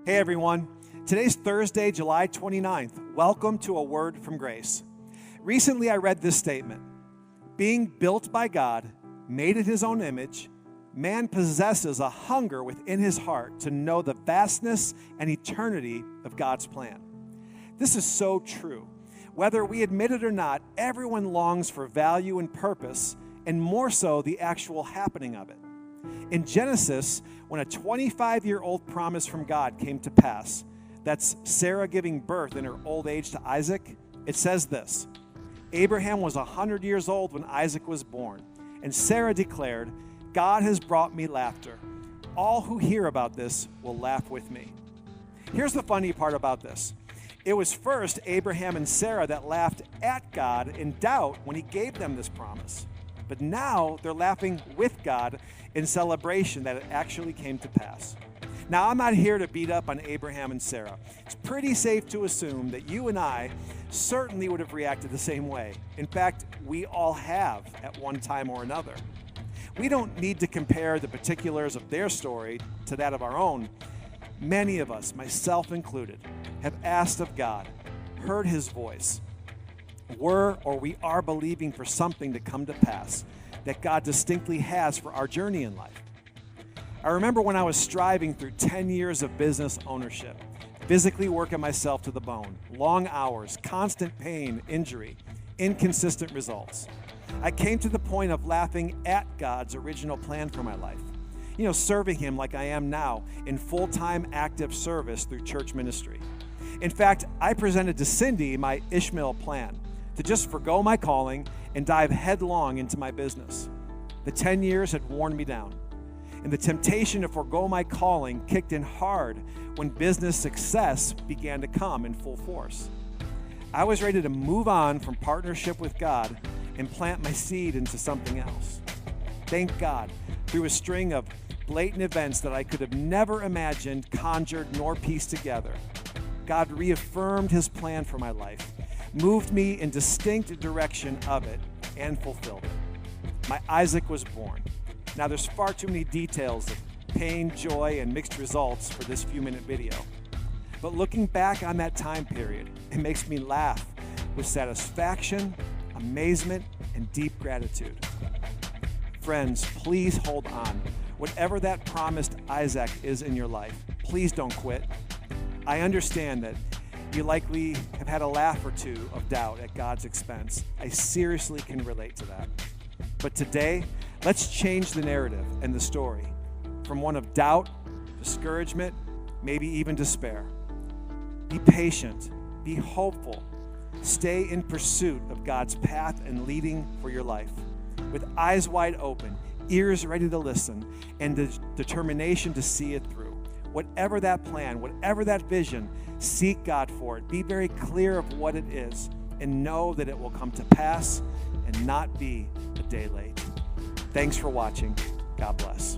Hey everyone, today's Thursday, July 29th. Welcome to A Word from Grace. Recently I read this statement: being built by God, made in His own image, man possesses a hunger within his heart to know the vastness and eternity of God's plan. This is so true. Whether we admit it or not, everyone longs for value and purpose, and more so the actual happening of it. In Genesis, when a 25-year-old promise from God came to pass, that's Sarah giving birth in her old age to Isaac, it says this: Abraham was 100 years old when Isaac was born, and Sarah declared, "God has brought me laughter. All who hear about this will laugh with me." Here's the funny part about this. It was first Abraham and Sarah that laughed at God in doubt when He gave them this promise. But now they're laughing with God in celebration that it actually came to pass. Now, I'm not here to beat up on Abraham and Sarah. It's pretty safe to assume that you and I certainly would have reacted the same way. In fact, we all have at one time or another. We don't need to compare the particulars of their story to that of our own. Many of us, myself included, have asked of God, heard His voice. We are believing for something to come to pass that God distinctly has for our journey in life. I remember when I was striving through 10 years of business ownership, physically working myself to the bone, long hours, constant pain, injury, inconsistent results. I came to the point of laughing at God's original plan for my life. Serving Him like I am now in full-time active service through church ministry. In fact, I presented to Cindy my Ishmael plan to just forgo my calling and dive headlong into my business. The 10 years had worn me down, and the temptation to forgo my calling kicked in hard when business success began to come in full force. I was ready to move on from partnership with God and plant my seed into something else. Thank God, through a string of blatant events that I could have never imagined, conjured, nor pieced together, God reaffirmed His plan for my life, moved me in distinct direction of it, and fulfilled it. My Isaac was born. Now, there's far too many details of pain, joy, and mixed results for this few-minute video. But looking back on that time period, it makes me laugh with satisfaction, amazement, and deep gratitude. Friends, please hold on. Whatever that promised Isaac is in your life, please don't quit. I understand that you likely have had a laugh or two of doubt at God's expense. I seriously can relate to that. But today, let's change the narrative and the story from one of doubt, discouragement, maybe even despair. Be patient, be hopeful, stay in pursuit of God's path and leading for your life, with eyes wide open, ears ready to listen, and the determination to see it through. Whatever that plan, whatever that vision, seek God for it. Be very clear of what it is and know that it will come to pass and not be a day late. Thanks for watching. God bless.